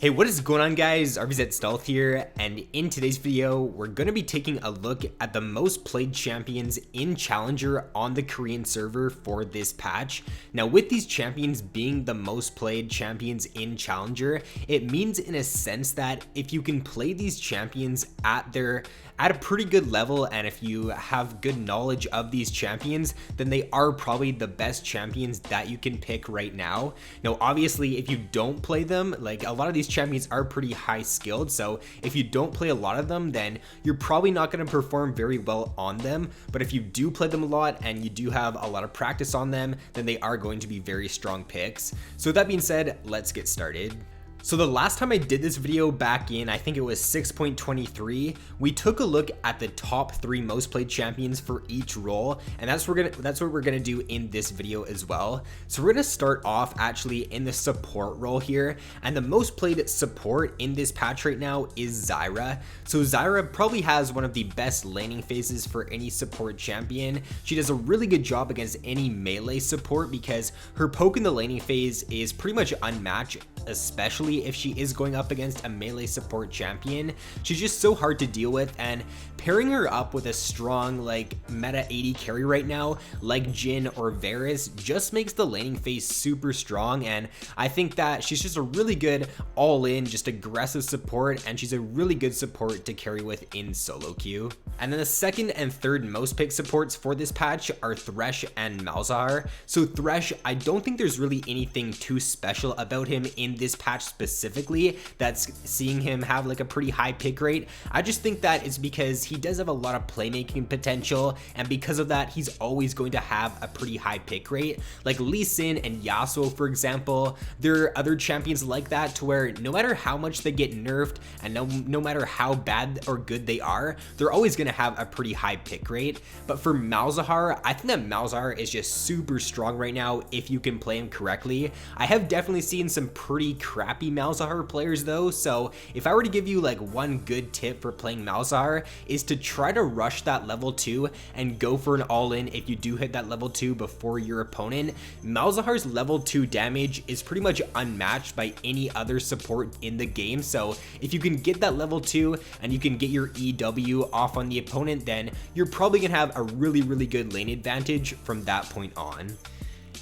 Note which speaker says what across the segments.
Speaker 1: Hey, what is going on guys? RvzStealth here, and in today's video, we're going to be taking a look at the most played champions in Challenger on the Korean server for this patch. Now with these champions being the most played champions in Challenger, it means in a sense that if you can play these champions at a pretty good level, and if you have good knowledge of these champions, then they are probably the best champions that you can pick right now. Now obviously if you don't play them, like a lot of these champions are pretty high skilled, so if you don't play a lot of them, then you're probably not going to perform very well on them. But if you do play them a lot and you do have a lot of practice on them, then they are going to be very strong picks. So with that being said, let's get started. So the last time I did this video back in, I think it was 6.23, we took a look at the top 3 most played champions for each role, and that's what we're gonna do in this video as well. So we're gonna start off actually in the support role here, and the most played support in this patch right now is Zyra. So Zyra probably has one of the best laning phases for any support champion. She does a really good job against any melee support because her poke in the laning phase is pretty much unmatched, especially if she is going up against a melee support champion. She's just so hard to deal with, and pairing her up with a strong like meta AD carry right now like Jhin or Varus just makes the laning phase super strong, and I think that she's just a really good all-in just aggressive support, and she's a really good support to carry with in solo queue. And then the second and third most picked supports for this patch are Thresh and Malzahar. So Thresh, I don't think there's really anything too special about him in this patch specifically that's seeing him have like a pretty high pick rate. I just think that it's because he does have a lot of playmaking potential, and because of that he's always going to have a pretty high pick rate. Like Lee Sin and Yasuo for example, there are other champions like that to where no matter how much they get nerfed and no matter how bad or good they are, they're always going to have a pretty high pick rate. But for Malzahar, I think that Malzahar is just super strong right now if you can play him correctly. I have definitely seen some pretty crappy Malzahar players though, so if I were to give you like one good tip for playing Malzahar is to try to rush that level 2 and go for an all-in if you do hit that level 2 before your opponent. Malzahar's level 2 damage is pretty much unmatched by any other support in the game, so if you can get that level 2 and you can get your EW off on the opponent, then you're probably gonna have a really good lane advantage from that point on.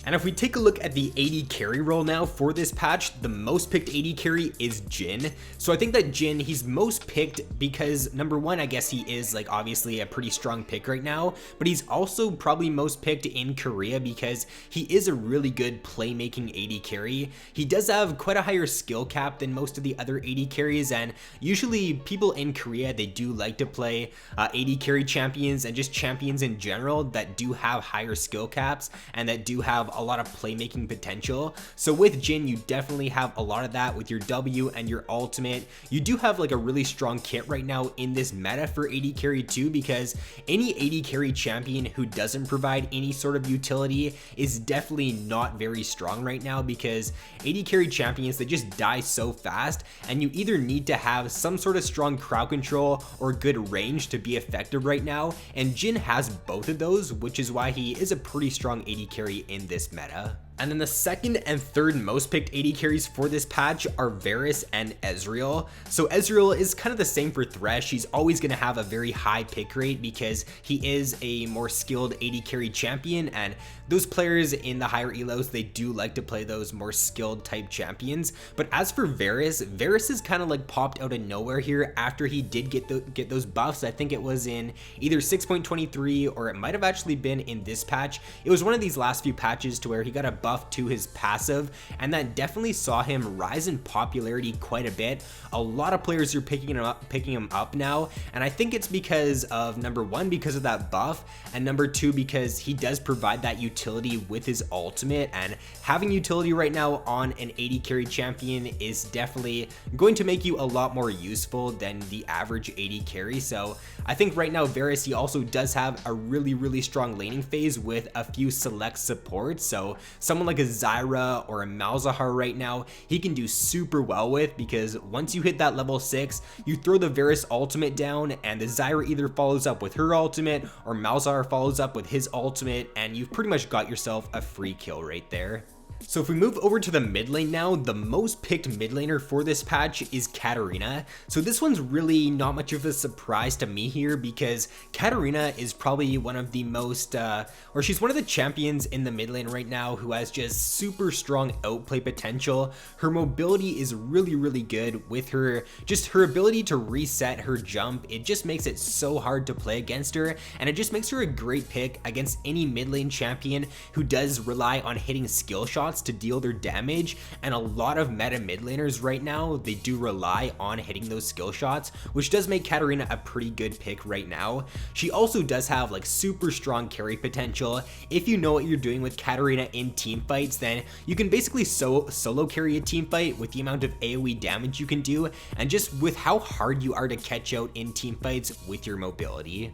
Speaker 1: And if we take a look at the AD carry role now for this patch, the most picked AD carry is Jhin. So I think that Jhin, he's most picked because number one, I guess he is like obviously a pretty strong pick right now, but he's also probably most picked in Korea because he is a really good playmaking AD carry. He does have quite a higher skill cap than most of the other AD carries, and usually people in Korea, they do like to play AD carry champions and just champions in general that do have higher skill caps and that do have a lot of playmaking potential. So with Jhin, you definitely have a lot of that with your W and your ultimate. You do have like a really strong kit right now in this meta for AD carry too, because any AD carry champion who doesn't provide any sort of utility is definitely not very strong right now, because AD carry champions, they just die so fast, and you either need to have some sort of strong crowd control or good range to be effective right now, and Jhin has both of those, which is why he is a pretty strong AD carry in this meta. And then the second and third most picked AD carries for this patch are Varus and Ezreal. So Ezreal is kind of the same for Thresh. He's always going to have a very high pick rate because he is a more skilled AD carry champion, and those players in the higher elos, they do like to play those more skilled type champions. But as for Varus, Varus is kind of like popped out of nowhere here after he did get those buffs. I think it was in either 6.23 or it might have actually been in this patch. It was one of these last few patches to where he got a buff to his passive, and that definitely saw him rise in popularity quite a bit. A lot of players are picking him up now, and I think it's because of number one, because of that buff, and number two, because he does provide that utility with his ultimate, and having utility right now on an AD carry champion is definitely going to make you a lot more useful than the average AD carry. So I think right now Varus, he also does have a really strong laning phase with a few select supports. So someone like a Zyra or a Malzahar right now, he can do super well with, because once you hit that level 6, you throw the Varus ultimate down and the Zyra either follows up with her ultimate or Malzahar follows up with his ultimate, and you've pretty much got yourself a free kill right there. So if we move over to the mid lane now, the most picked mid laner for this patch is Katarina. So this one's really not much of a surprise to me here because Katarina is probably one of the most, or she's one of the champions in the mid lane right now who has just super strong outplay potential. Her mobility is really good with her, just her ability to reset her jump. It just makes it so hard to play against her, and it just makes her a great pick against any mid lane champion who does rely on hitting skill shots to deal their damage. And a lot of meta mid laners right now, they do rely on hitting those skill shots, which does make Katarina a pretty good pick right now. She also does have like super strong carry potential. If you know what you're doing with Katarina in team fights, then you can basically solo carry a team fight with the amount of AoE damage you can do, and just with how hard you are to catch out in team fights with your mobility.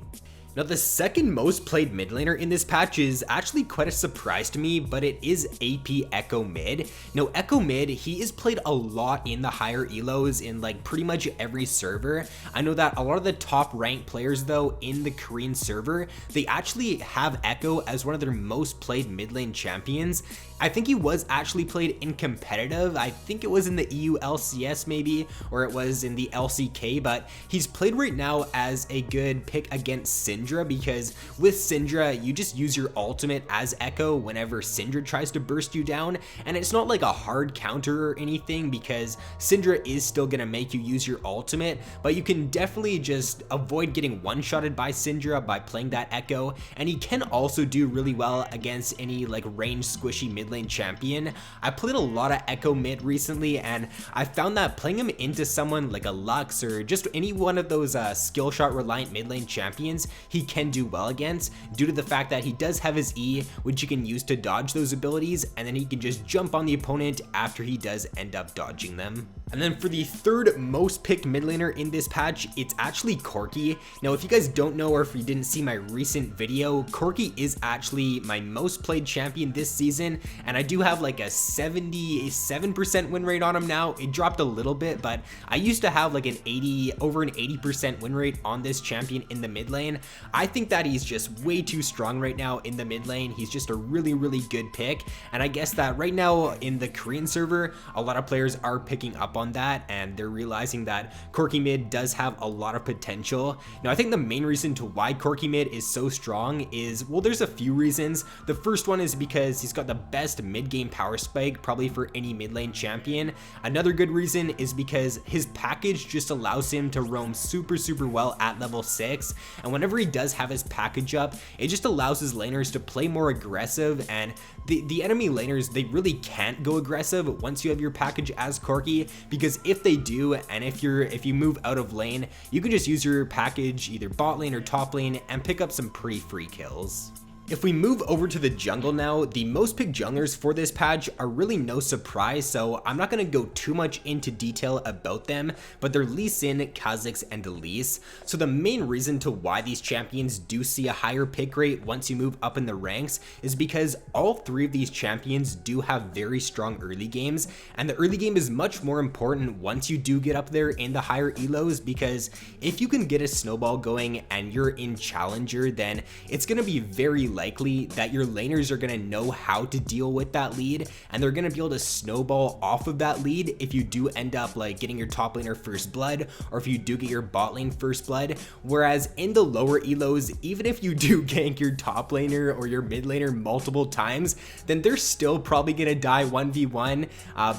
Speaker 1: Now the second most played mid laner in this patch is actually quite a surprise to me, but it is AP Echo Mid. Now Echo Mid, he is played a lot in the higher elos in like pretty much every server. I know that a lot of the top ranked players though in the Korean server, they actually have Echo as one of their most played mid lane champions. I think he was actually played in competitive. I think it was in the EU LCS maybe, or it was in the LCK, but he's played right now as a good pick against Syndra, because with Syndra, you just use your ultimate as Echo whenever Syndra tries to burst you down, and it's not like a hard counter or anything because Syndra is still gonna make you use your ultimate, but you can definitely just avoid getting one-shotted by Syndra by playing that Echo, and he can also do really well against any like ranged squishy mid lane champion. I played a lot of Echo mid recently, and I found that playing him into someone like a Lux or just any one of those skill shot reliant mid lane champions, he can do well against, due to the fact that he does have his E, which he can use to dodge those abilities, and then he can just jump on the opponent after he does end up dodging them. And then for the third most picked mid laner in this patch, it's actually Corki. Now if you guys don't know, or if you didn't see my recent video, Corki is actually my most played champion this season, and I do have like a 77% win rate on him now. It dropped a little bit, but I used to have like over an 80% win rate on this champion in the mid lane. I think that he's just way too strong right now in the mid lane. He's just a really good pick, and I guess that right now in the Korean server, a lot of players are picking up on that, and they're realizing that Corki mid does have a lot of potential. Now I think the main reason to why Corki mid is so strong is, well, there's a few reasons. The first one is because he's got the best mid game power spike probably for any mid lane champion. Another good reason is because his package just allows him to roam super well at level 6, and whenever he does have his package up, it just allows his laners to play more aggressive, and the enemy laners, they really can't go aggressive once you have your package as Corki, because if they do, and if you move out of lane, you can just use your package either bot lane or top lane and pick up some pretty free kills. If we move over to the jungle now, the most picked junglers for this patch are really no surprise, so I'm not going to go too much into detail about them, but they're Lee Sin, Kha'Zix, and Elise. So the main reason to why these champions do see a higher pick rate once you move up in the ranks is because all three of these champions do have very strong early games, and the early game is much more important once you do get up there in the higher elos, because if you can get a snowball going and you're in Challenger, then it's going to be very likely that your laners are going to know how to deal with that lead, and they're going to be able to snowball off of that lead if you do end up like getting your top laner first blood, or if you do get your bot lane first blood. Whereas in the lower elos, even if you do gank your top laner or your mid laner multiple times, then they're still probably going to die 1v1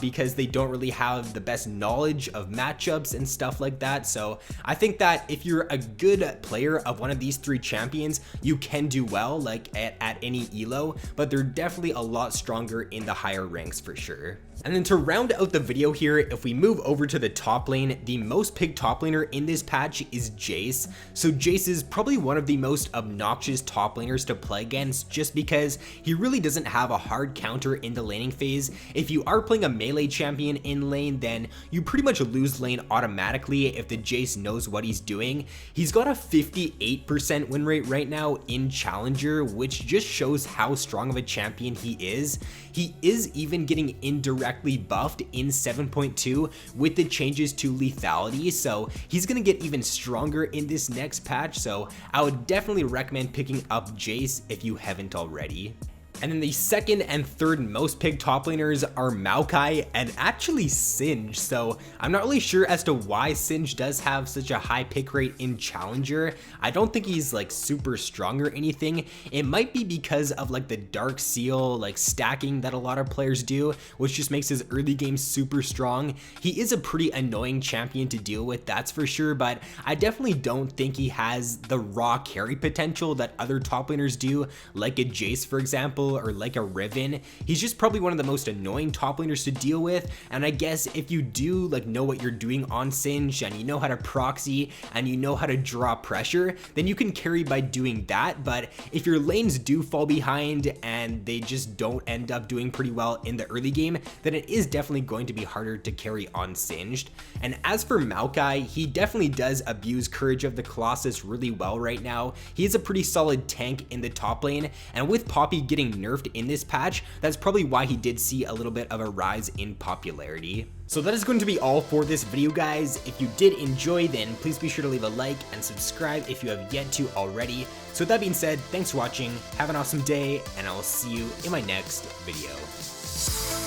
Speaker 1: because they don't really have the best knowledge of matchups and stuff like that. So I think that if you're a good player of one of these three champions, you can do well like at any elo, but they're definitely a lot stronger in the higher ranks for sure. And then to round out the video here, if we move over to the top lane, the most picked top laner in this patch is Jace. So Jace is probably one of the most obnoxious top laners to play against, just because he really doesn't have a hard counter in the laning phase. If you are playing a melee champion in lane, then you pretty much lose lane automatically if the Jace knows what he's doing. He's got a 58% win rate right now in Challenger, which just shows how strong of a champion he is. He is even getting indirectly buffed in 7.2 with the changes to lethality, so he's gonna get even stronger in this next patch, so I would definitely recommend picking up Jace if you haven't already. And then the second and third most picked top laners are Maokai and actually Singe. So I'm not really sure as to why Singe does have such a high pick rate in Challenger. I don't think he's like super strong or anything. It might be because of like the Dark Seal like stacking that a lot of players do, which just makes his early game super strong. He is a pretty annoying champion to deal with, that's for sure, but I definitely don't think he has the raw carry potential that other top laners do, like a Jace for example, or like a Riven. He's just probably one of the most annoying top laners to deal with, and I guess if you do like know what you're doing on Singe and you know how to proxy and you know how to draw pressure, then you can carry by doing that. But if your lanes do fall behind and they just don't end up doing pretty well in the early game, then it is definitely going to be harder to carry on Singed. And as for Maokai, he definitely does abuse Courage of the Colossus really well right now. He is a pretty solid tank in the top lane, and with Poppy getting nerfed in this patch, that's probably why he did see a little bit of a rise in popularity. So that is going to be all for this video, guys. If you did enjoy, then please be sure to leave a like and subscribe if you have yet to already. So with that being said, thanks for watching, have an awesome day, and I will see you in my next video.